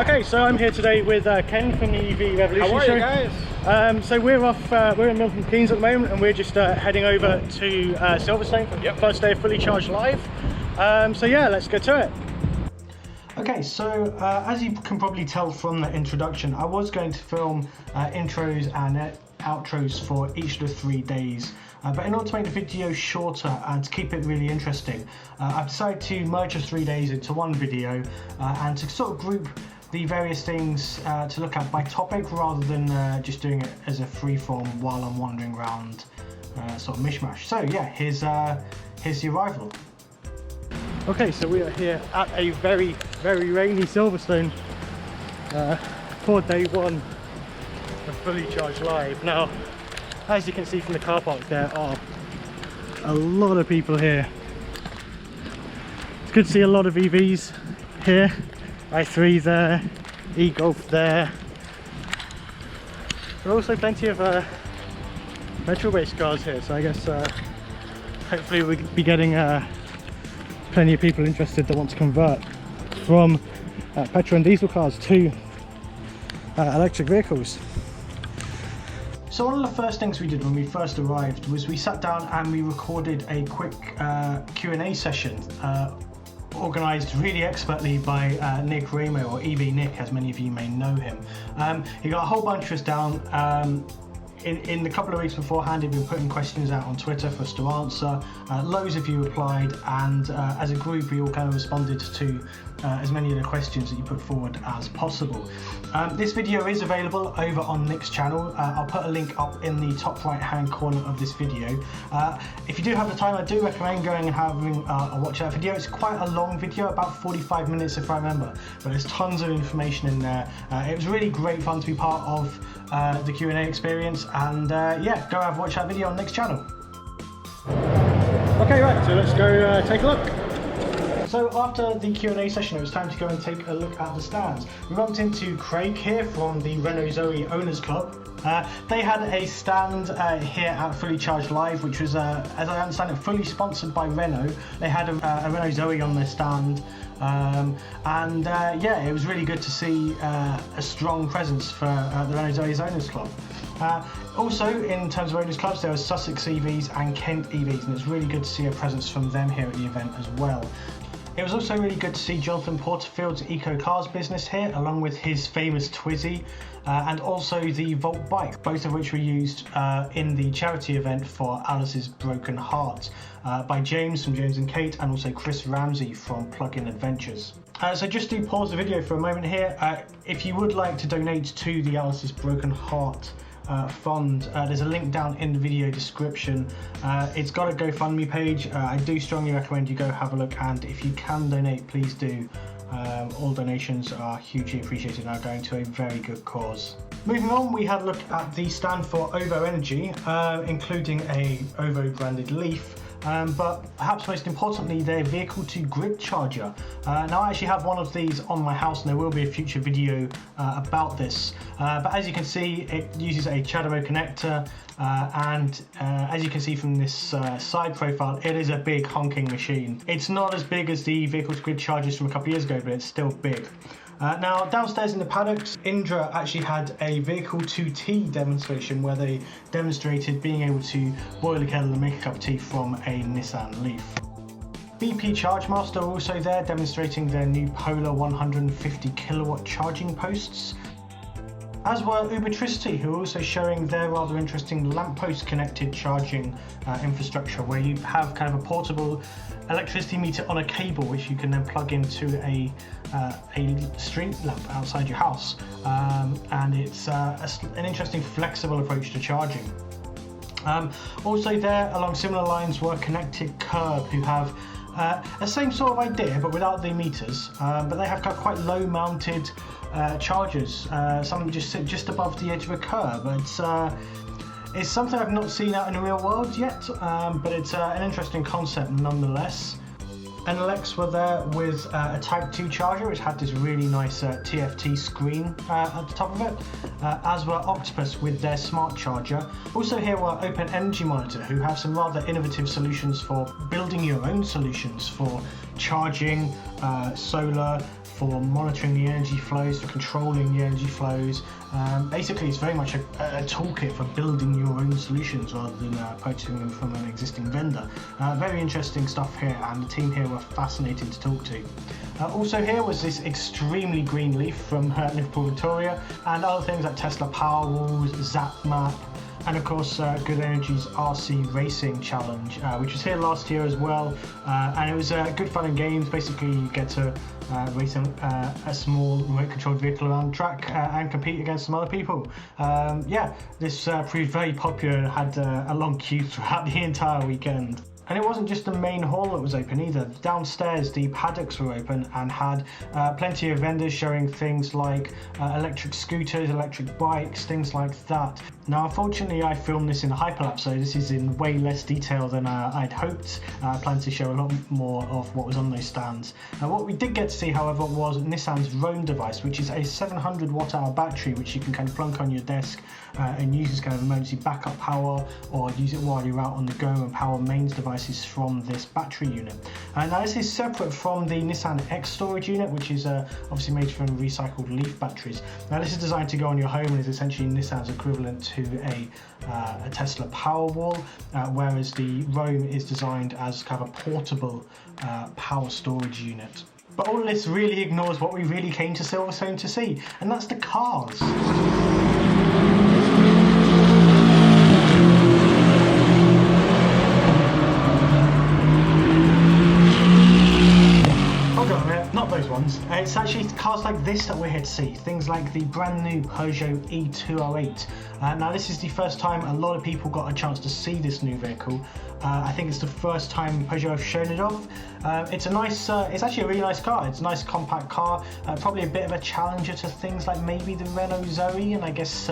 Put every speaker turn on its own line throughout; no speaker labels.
Okay, so I'm here today with Ken from the EV Revolution
How are
show.
you guys?
So we're off, we're in Milton Keynes at the moment, and we're just heading over to Silverstone for the first day of Fully Charged Live. So yeah, let's get to it. Okay, so as you can probably tell from the introduction, I was going to film intros and outros for each of the 3 days. But in order to make the video shorter and to keep it really interesting, I've decided to merge the 3 days into one video and to sort of group the various things to look at by topic rather than just doing it as a free-form while I'm wandering around sort of mishmash. So yeah, here's the arrival. Okay, so we are here at a very, very rainy Silverstone for day one of Fully Charged Live. Now, as you can see from the car park, there are a lot of people here. It's good to see a lot of EVs here. i3 there, e-Golf there. There are also plenty of petrol-based cars here, so I guess hopefully we'll be getting plenty of people interested that want to convert from petrol and diesel cars to electric vehicles. So one of the first things we did when we first arrived was we sat down and we recorded a quick Q&A session organised really expertly by Nick Ramo, or EV Nick as many of you may know him. He got a whole bunch of us down. In the couple of weeks beforehand, he'd been putting questions out on Twitter for us to answer. Loads of you replied, and as a group we all kind of responded to as many of the questions that you put forward as possible. This video is available over on Nick's channel. I'll put a link up in the top right hand corner of this video. If you do have the time, I do recommend going and having a watch that video. It's quite a long video, about 45 minutes if I remember, but there's tons of information in there. It was really great fun to be part of the Q&A experience, and yeah, go have watch that video on Nick's channel. Okay, right, so let's go take a look. So after the Q&A session, it was time to go and take a look at the stands. We bumped into Craig here from the Renault Zoe Owners Club. They had a stand here at Fully Charged Live, which was, as I understand it, fully sponsored by Renault. They had a Renault Zoe on their stand, and yeah, it was really good to see a strong presence for the Renault Zoe's Owners Club. Also, in terms of owners clubs, there was Sussex EVs and Kent EVs, and it's really good to see a presence from them here at the event as well. It was also really good to see Jonathan Porterfield's Eco Cars business here, along with his famous Twizy, and also the Volt bike, both of which were used in the charity event for Alice's Broken Heart by James from James and Kate, and also Chris Ramsey from Plug-in Adventures. So just to pause the video for a moment here, if you would like to donate to the Alice's Broken Heart fund, there's a link down in the video description. It's got a GoFundMe page. I do strongly recommend you go have a look, and if you can donate, please do. All donations are hugely appreciated and are going to a very good cause. Moving on, we had a look at the stand for OVO Energy, including a OVO branded Leaf. But perhaps most importantly, their vehicle-to-grid charger. Now I actually have one of these on my house, and there will be a future video about this. But as you can see, it uses a CHAdeMO connector, and as you can see from this side profile, it is a big honking machine. It's not as big as the vehicle-to-grid chargers from a couple of years ago, but it's still big. Now downstairs in the paddocks, Indra actually had a vehicle-to-tea demonstration where they demonstrated being able to boil a kettle and make a cup of tea from a Nissan Leaf. BP Chargemaster are also there, demonstrating their new Polar 150 kilowatt charging posts. As were Ubertricity, who are also showing their rather interesting lamppost connected charging infrastructure, where you have kind of a portable electricity meter on a cable which you can then plug into a street lamp outside your house, and it's an interesting flexible approach to charging. Also there along similar lines were Connected Curb, who have the same sort of idea but without the meters, but they have got quite low mounted chargers. Some just sit just above the edge of a curb. It's something I've not seen out in the real world yet, but it's an interesting concept nonetheless. And Lex were there with a Type 2 charger, which had this really nice TFT screen at the top of it, as were Octopus with their smart charger. Also here were Open Energy Monitor, who have some rather innovative solutions for building your own solutions for charging, solar, for monitoring the energy flows, for controlling the energy flows. Basically, it's very much a toolkit for building your own solutions rather than purchasing them from an existing vendor. Very interesting stuff here, and the team here were fascinating to talk to. Also here was this extremely green leaf from Liverpool Victoria, and other things like Tesla Powerwalls, Zap Map, and of course Good Energy's RC Racing Challenge, which was here last year as well, and it was good fun and games. Basically, you get to race a small remote controlled vehicle around the track and compete against some other people. Yeah, this proved very popular and had a long queue throughout the entire weekend. And it wasn't just the main hall that was open either. Downstairs, the paddocks were open and had plenty of vendors showing things like electric scooters, electric bikes, things like that. Now, unfortunately, I filmed this in hyperlapse, so this is in way less detail than I'd hoped. I planned to show a lot more of what was on those stands. What we did get to see, however, was Nissan's Roam device, which is a 700 watt-hour battery, which you can kind of plunk on your desk and use as kind of emergency backup power, or use it while you're out on the go and power mains devices from this battery unit. Now, this is separate from the Nissan X storage unit, which is obviously made from recycled leaf batteries. Now, this is designed to go on your home and is essentially Nissan's equivalent to a Tesla Powerwall, whereas the Roam is designed as kind of a portable power storage unit. But all this really ignores what we really came to Silverstone to see, and that's the cars. Not those ones. It's actually cars like this that we're here to see. Things like the brand new Peugeot e-208. Now, this is the first time a lot of people got a chance to see this new vehicle. I think it's the first time Peugeot have shown it off. It's a nice, it's actually a really nice car. It's a nice compact car, probably a bit of a challenger to things like maybe the Renault Zoe, and I guess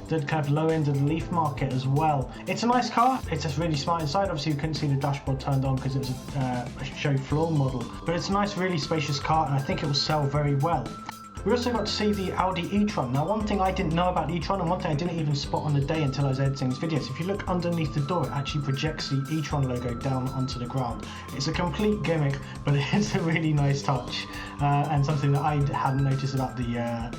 the kind of low end of the Leaf market as well. It's a nice car. It's just really smart inside. Obviously, you couldn't see the dashboard turned on because it was a show floor model, but it's a nice, really spacious car, and I think it will sell very well. We also got to see the Audi e-Tron. Now, one thing I didn't know about e-Tron, and one thing I didn't even spot on the day until I was editing this video, is if you look underneath the door, it actually projects the e-Tron logo down onto the ground. It's a complete gimmick, but it's a really nice touch, and something that I hadn't noticed about the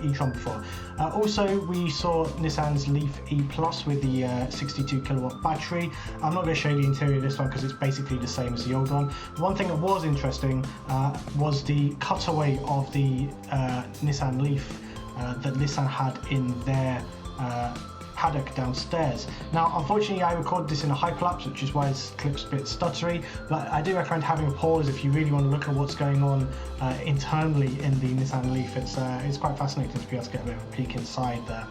e-Tron before. Also, we saw Nissan's Leaf E Plus with the 62 kilowatt battery. I'm not going to show you the interior of this one because it's basically the same as the old one. One thing that was interesting was the cutaway of the Nissan Leaf that Nissan had in their paddock downstairs. Now, unfortunately, I recorded this in a hyperlapse, which is why this clip's a bit stuttery, but I do recommend having a pause if you really want to look at what's going on internally in the Nissan Leaf. It's quite fascinating to be able to get a bit of a peek inside there.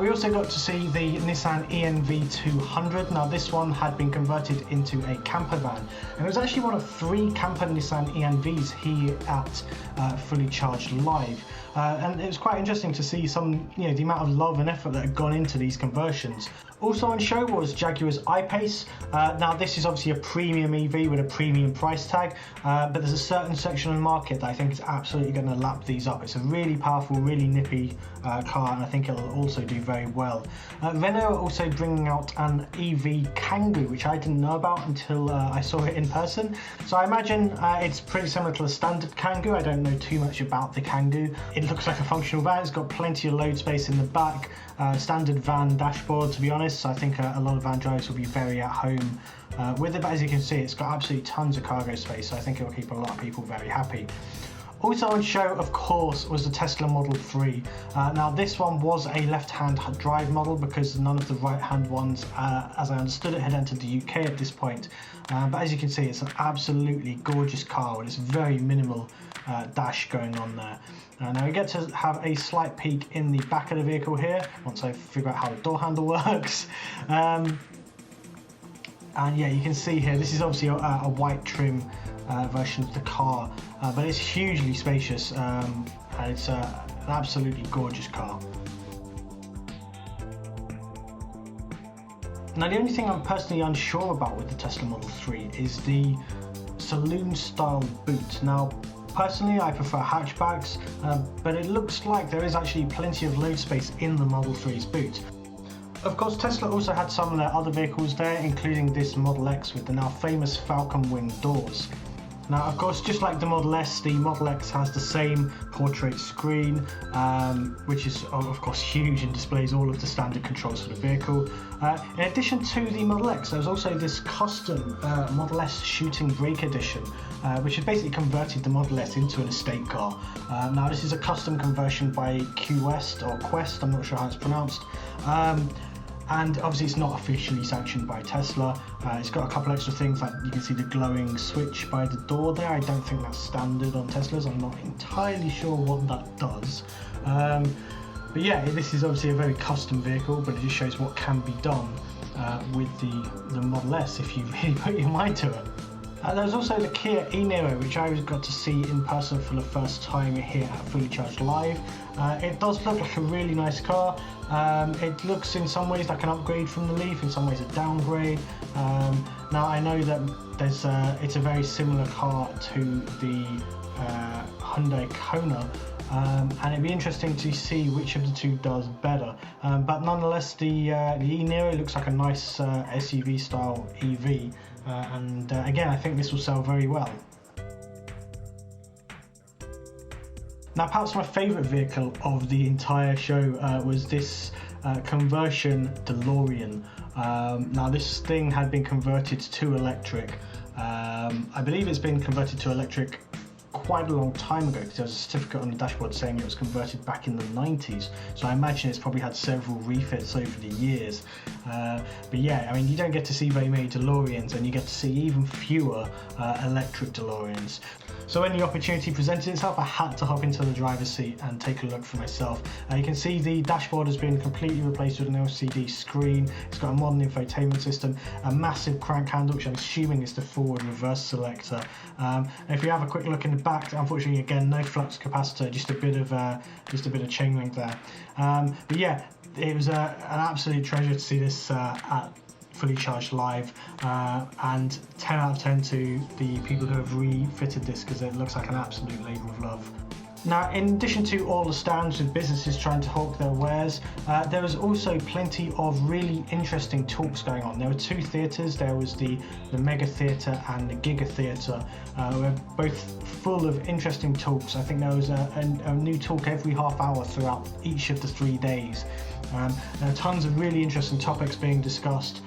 We also got to see the Nissan Nv200. Now, this one had been converted into a camper van, and it was actually one of 3 camper Nissan ENVs here at Fully Charged Live. And it was quite interesting to see the amount of love and effort that had gone into these conversions. Also on show was Jaguar's I-Pace. Now, this is obviously a premium EV with a premium price tag, but there's a certain section of the market that I think is absolutely going to lap these up. It's a really powerful, really nippy car, and I think it'll also do very well. Renault are also bringing out an EV Kangoo, which I didn't know about until I saw it in person. So I imagine it's pretty similar to the standard Kangoo. I don't know too much about the Kangoo. It looks like a functional van. It's got plenty of load space in the back, standard van dashboard, to be honest. So I think a lot of van drivers will be very at home with it, but as you can see, it's got absolutely tons of cargo space, so I think it will keep a lot of people very happy. Also on show, of course, was the Tesla Model 3. Now, this one was a left-hand drive model because none of the right-hand ones, as I understood it, had entered the UK at this point. But as you can see, it's an absolutely gorgeous car with this very minimal dash going on there. Now we get to have a slight peek in the back of the vehicle here, once I figure out how the door handle works. And yeah, you can see here, this is obviously a white trim version of the car, but it's hugely spacious, and it's an absolutely gorgeous car. Now, the only thing I'm personally unsure about with the Tesla Model 3 is the saloon style boot. Now, personally, I prefer hatchbacks, but it looks like there is actually plenty of load space in the Model 3's boot. Of course, Tesla also had some of their other vehicles there, including this Model X with the now famous Falcon wing doors. Now, of course, just like the Model S, the Model X has the same portrait screen, which is of course huge and displays all of the standard controls for the vehicle. In addition to the Model X, there's also this custom Model S Shooting Brake Edition, which has basically converted the Model S into an estate car. Now, this is a custom conversion by Quest, I'm not sure how it's pronounced. And obviously it's not officially sanctioned by Tesla. It's got a couple extra things, like you can see the glowing switch by the door there. I don't think that's standard on Teslas. I'm not entirely sure what that does. But yeah, this is obviously a very custom vehicle, but it just shows what can be done with the Model S if you really put your mind to it. There's also the Kia e-Niro, which I got to see in person for the first time here at Fully Charged Live. It does look like a really nice car. It looks in some ways like an upgrade from the Leaf, in some ways a downgrade. Now I know that it's a very similar car to the Hyundai Kona, and it'd be interesting to see which of the two does better. But nonetheless, the e-Niro looks like a nice SUV style EV, and again, I think this will sell very well. Now, perhaps my favourite vehicle of the entire show was this conversion DeLorean. Now, this thing had been converted to electric. I believe it's been converted to electric quite a long time ago, because there was a certificate on the dashboard saying it was converted back in the 90s, so I imagine it's probably had several refits over the years. But yeah, I mean, you don't get to see very many DeLoreans, and you get to see even fewer electric DeLoreans. So when the opportunity presented itself, I had to hop into the driver's seat and take a look for myself. You can see the dashboard has been completely replaced with an LCD screen. It's got a modern infotainment system, a massive crank handle, which I'm assuming is the forward reverse selector. And if you have a quick look in the back, unfortunately, again, no flux capacitor, just a bit of chain link there. But yeah, it was an absolute treasure to see this at Fully Charged Live, and 10 out of 10 to the people who have refitted this, because it looks like an absolute labour of love. Now, in addition to all the stands with businesses trying to hawk their wares, there was also plenty of really interesting talks going on. There were two theatres. There was the Mega Theatre and the Giga Theatre, were both full of interesting talks. I think there was a new talk every half hour throughout each of the 3 days. There are tons of really interesting topics being discussed,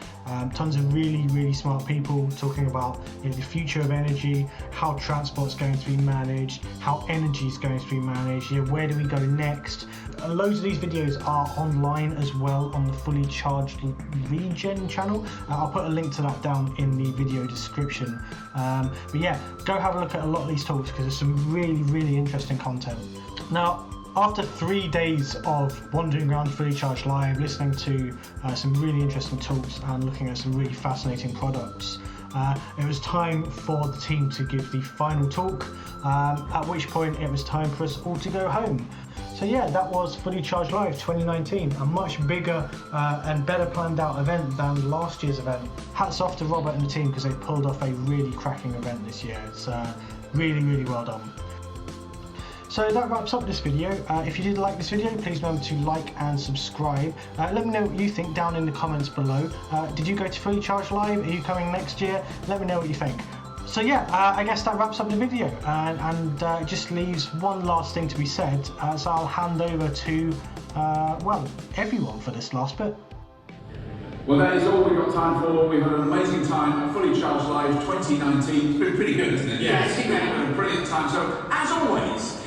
tons of really smart people talking about the future of energy, how transport's going to be managed, how energy is going to be managed, where do we go next. Loads of these videos are online as well on the Fully Charged Regen channel. I'll put a link to that down in the video description. But yeah, go have a look at a lot of these talks, because there's some really interesting content. Now, after 3 days of wandering around Fully Charged Live, listening to some really interesting talks and looking at some really fascinating products, it was time for the team to give the final talk, at which point it was time for us all to go home. So yeah, that was Fully Charged Live 2019, a much bigger and better planned out event than last year's event. Hats off to Robert and the team, because they pulled off a really cracking event this year. It's really well done. So that wraps up this video. If you did like this video, please remember to like and subscribe. Let me know what you think down in the comments below. Did you go to Fully Charged Live? Are you coming next year? Let me know what you think. So yeah, I guess that wraps up the video, and it just leaves one last thing to be said. So I'll hand over to, well, everyone for this last bit.
Well, that is all we've got time for. We've had an amazing time at Fully Charged Live 2019. It's been pretty good, isn't it?
Yeah, it's been
a brilliant time. So, as always,